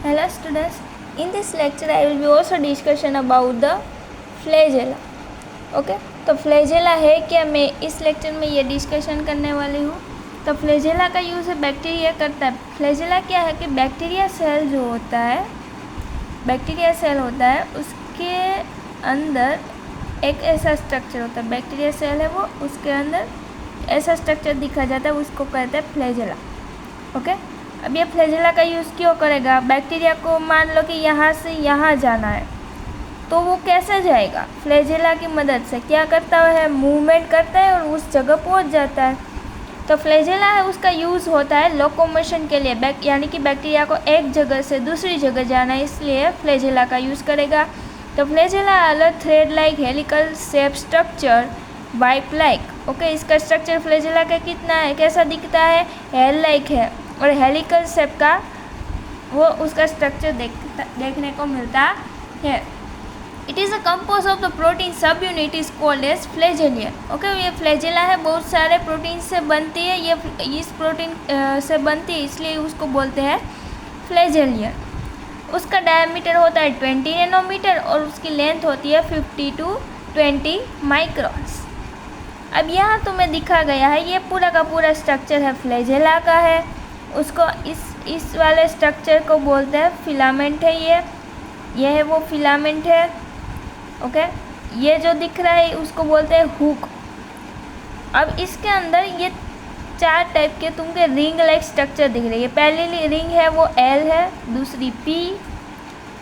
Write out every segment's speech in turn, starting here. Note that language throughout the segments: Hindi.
Hello students, in this lecture I will be also discussion about the flagella. Okay तो फ्लैजेला है क्या, मैं इस लेक्चर में ये डिस्कशन करने वाली हूँ। तो फ्लैजेला का यूज़ बैक्टीरिया करता है। फ्लैजेला क्या है कि बैक्टीरिया सेल जो होता है, बैक्टीरिया सेल होता है उसके अंदर एक ऐसा स्ट्रक्चर होता है, बैक्टीरिया सेल है वो, उसके अंदर ऐसा स्ट्रक्चर दिखा जाता है, उसको कहते हैं फ्लैजेला। ओके, अब ये फ्लैजेला का यूज़ क्यों करेगा, बैक्टीरिया को मान लो कि यहाँ से यहाँ जाना है तो वो कैसे जाएगा, फ्लैजेला की मदद से क्या करता है, मूवमेंट करता है और उस जगह पहुँच जाता है। तो फ्लैजेला है उसका यूज़ होता है लोकोमोशन के लिए, यानी कि बैक्टीरिया को एक जगह से दूसरी जगह जाना है, इसलिए फ्लैजेला का यूज़ करेगा। तो फ्लैजेला अलग thread like helical shape structure wipe like. Okay, इसका स्ट्रक्चर फ्लैजेला का कितना है, कैसा दिखता है, हेल लाइक है और हेलिकल शेप का वो उसका स्ट्रक्चर देखने को मिलता है। It is a compose of the protein subunit is called as flagellin. Okay, ये फ्लैजेला है बहुत सारे प्रोटीन से बनती है, ये इस प्रोटीन से बनती है इसलिए उसको बोलते हैं फ्लैजेलियन। उसका डायमीटर होता है 20 नैनोमीटर और उसकी लेंथ होती है 50 to 20 माइक्रॉन्स। अब यहाँ तुम्हें दिखा गया है ये पूरा का पूरा स्ट्रक्चर है फ्लैजेला का है, उसको इस वाले स्ट्रक्चर को बोलते हैं फिलामेंट है। ये है वो फिलामेंट है। ओके, ये जो दिख रहा है उसको बोलते हैं हुक। अब इसके अंदर ये 4 टाइप के तुमको रिंग लाइक स्ट्रक्चर दिख रही है। पहली रिंग है वो एल है, दूसरी पी,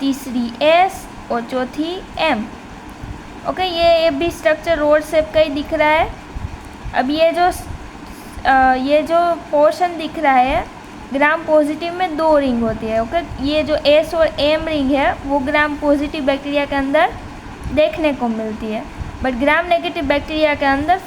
तीसरी एस और चौथी एम। ओके, ये भी स्ट्रक्चर रोड शेप का ही दिख रहा है। अब ये जो पोर्शन दिख रहा है ग्राम पॉजिटिव में 2 रिंग होती है। ओके, ये जो एस और एम रिंग है वो ग्राम पॉजिटिव बैक्टीरिया के अंदर देखने को मिलती है, बट ग्राम नेगेटिव बैक्टीरिया के अंदर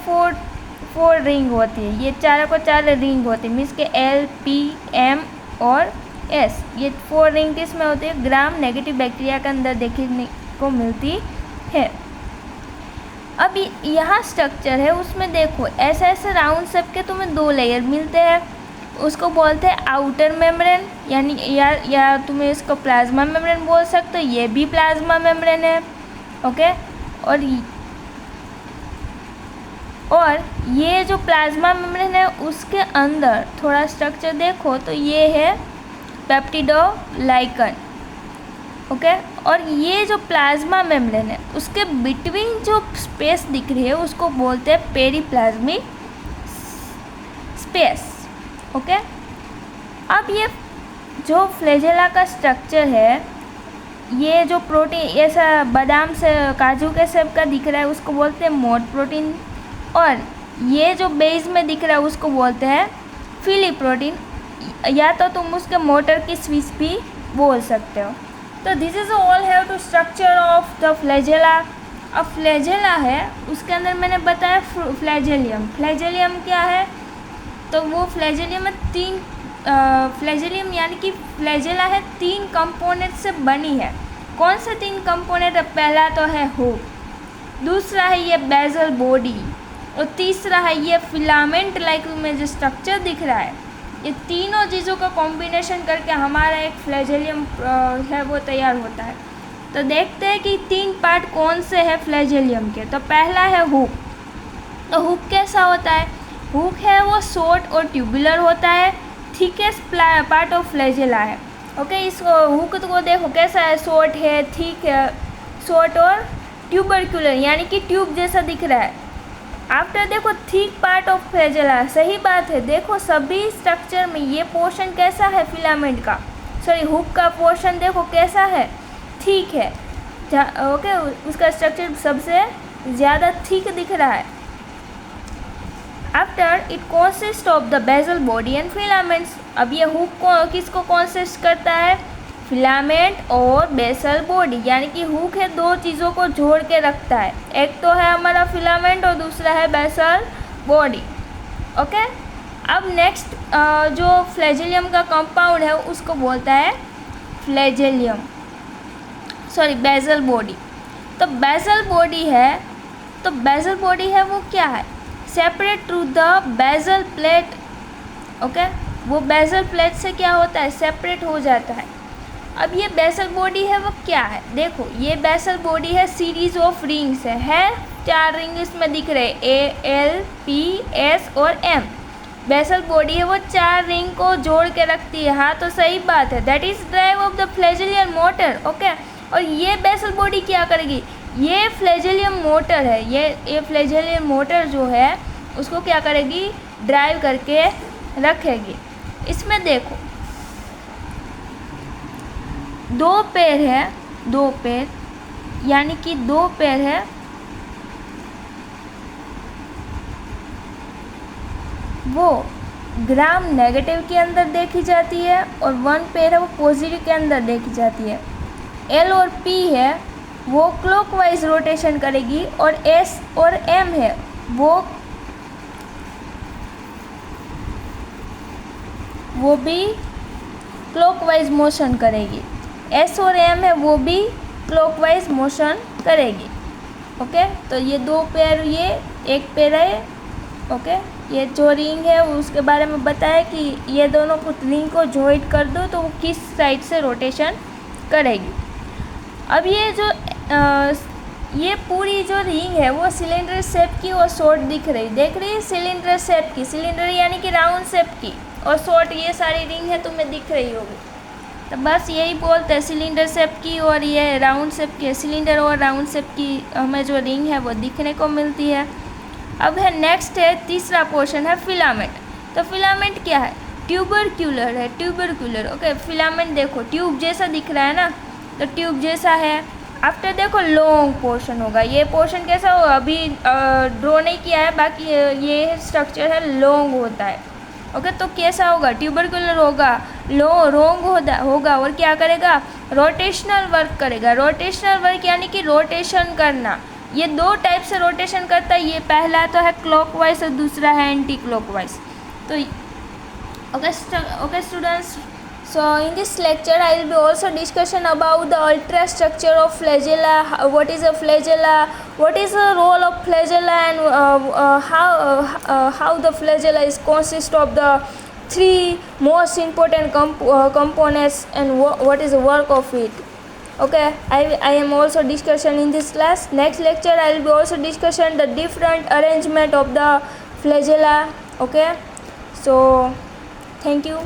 4 रिंग होती है। ये 4 रिंग होती है, मीन्स के एल, पी, एम और एस, ये 4 रिंग किस में होती है, ग्राम नेगेटिव बैक्टीरिया के अंदर देखने को मिलती है। अब यहाँ स्ट्रक्चर है उसमें देखो ऐसे राउंड शेप के तुम्हें 2 लेयर मिलते हैं, उसको बोलते हैं आउटर मेम्ब्रेन, यानी या तुम्हें इसको प्लाज्मा मेम्ब्रेन बोल सकते हो, ये भी प्लाज्मा मेम्ब्रेन है। ओके, और ये जो प्लाज्मा मेम्ब्रेन है उसके अंदर थोड़ा स्ट्रक्चर देखो तो ये है पेप्टिडोग्लाइकन। ओके, और ये जो प्लाज्मा मेम्ब्रेन है उसके बिटवीन जो स्पेस दिख रही है उसको बोलते हैं पेरीप्लाज्मिक स्पेस। ओके, अब ये जो फ्लैजेला का स्ट्रक्चर है, ये जो प्रोटीन ऐसा बादाम से काजू के शेप का दिख रहा है उसको बोलते हैं मोट प्रोटीन, और ये जो बेस में दिख रहा है उसको बोलते हैं फिली प्रोटीन, या तो तुम उसके मोटर की स्विच भी बोल सकते हो। तो this is all have to structure of the flagella. अब फ्लैजेला है उसके अंदर मैंने बताया फ्लैजेलियम। फ्लैजेलियम क्या है, तो वो फ्लैजेलियम में 3 फ्लैजेलियम यानी कि फ्लैजेला है 3 कंपोनेंट से बनी है। कौन से 3 कंपोनेंट है, पहला तो है हुक, दूसरा है ये बेजल बॉडी और तीसरा है ये फिलामेंट लाइक में जो स्ट्रक्चर दिख रहा है। ये तीनों चीज़ों का कॉम्बिनेशन करके हमारा एक फ्लैजेलियम है वो तैयार होता है। तो देखते हैं कि 3 पार्ट कौन से हैं फ्लैजेलियम के। तो पहला है हुक। तो हुक कैसा होता है, हुक है वो शॉर्ट और ट्यूबुलर होता है, थिकेस्ट पार्ट ऑफ फ्लैजेला है। ओके, इस हुक को देखो कैसा है, शॉर्ट है, थिक है, शॉर्ट और ट्यूबरकुलर यानी कि ट्यूब जैसा दिख रहा है। आफ्टर देखो थिक पार्ट ऑफ फ्लैजेला, सही बात है, देखो सभी स्ट्रक्चर में ये पोर्शन कैसा है फिलामेंट का, सॉरी हुक का पोर्शन देखो कैसा है, थिक है। ओके, उसका स्ट्रक्चर सबसे ज़्यादा थिक दिख रहा है। After it consist of the bezel body and filaments. अब ये हुक को किसको कॉन्सिस्ट करता है, फिलामेंट और बेसल बॉडी, यानी कि हुक है 2 चीज़ों को जोड़ के रखता है, एक तो है हमारा फिलामेंट और दूसरा है बेसल बॉडी। ओके, अब नेक्स्ट जो फ्लैजेलियम का कंपाउंड है उसको बोलता है फ्लैजेलियम, सॉरी बेसल बॉडी। तो बेसल बॉडी है, तो बेसल बॉडी है वो क्या है, separate through the basal plate. Okay, वो बेजल प्लेट से क्या होता है, सेपरेट हो जाता है। अब ये बेसल बॉडी है वो क्या है, देखो ये बेसल बॉडी है, सीरीज ऑफ रिंग्स है 4 रिंग इसमें दिख रहे, ALPS और M। बेसल बॉडी है वो 4 रिंग को जोड़ के रखती है, हाँ तो सही बात है, that is drive of the flagellin motor. Okay, और ये बेसल बॉडी क्या करेगी, ये फ्लैजेलियम मोटर है, ये फ्लैजेलियम मोटर जो है उसको क्या करेगी, ड्राइव करके रखेगी। इसमें देखो 2 पैर है, 2 पैर यानी कि 2 पैर है, वो ग्राम नेगेटिव के अंदर देखी जाती है और 1 पैर है वो पॉजिटिव के अंदर देखी जाती है। L और P है वो क्लॉकवाइज रोटेशन करेगी और S और M है वो भी क्लॉकवाइज मोशन करेगी। S और M है वो भी क्लॉकवाइज मोशन करेगी। ओके, तो ये 2 पैर, ये 1 पैर है। ओके, ये जो रिंग है उसके बारे में बताया कि ये दोनों को रिंग को जॉइंट कर दो तो वो किस साइड से रोटेशन करेगी। अब ये जो ये पूरी जो रिंग है वो सिलेंडर शेप की और शॉर्ट दिख रही, देख रही है, सिलेंडर शेप की, सिलेंडर यानी कि राउंड शेप की, और शॉर्ट ये सारी रिंग है तुम्हें दिख रही होगी। तो बस यही बोलते हैं, सिलेंडर शेप की और ये राउंड शेप की, सिलेंडर और राउंड शेप की हमें जो रिंग है वो दिखने को मिलती है। अब है नेक्स्ट है, तीसरा पोर्शन है फिलामेंट। तो फिलामेंट क्या है, ट्यूबरक्यूलर है, ट्यूबरक्यूलर। ओके, फिलामेंट देखो ट्यूब जैसा दिख रहा है ना, तो ट्यूब जैसा है। आफ्टर देखो लॉन्ग पोर्शन होगा, ये पोर्शन कैसा होगा अभी ड्रॉ नहीं किया है, बाकी ये स्ट्रक्चर है लॉन्ग होता है। ओके, तो कैसा होगा, ट्यूबरक्यूलर होगा, लॉन्ग होगा और क्या करेगा, रोटेशनल वर्क करेगा। रोटेशनल वर्क यानी कि रोटेशन करना, ये 2 टाइप से रोटेशन करता है, ये पहला तो है क्लॉकवाइज और दूसरा है एंटी क्लॉकवाइज। तो okay students, so in this lecture I will be also discussion about the ultrastructure of flagella, what is a flagella, what is the role of flagella, and how the flagella is consist of the 3 most important components and what is the work of it. Okay, I am also discussion in this class. Next lecture I will be also discussion the different arrangement of the flagella. Okay, so thank you.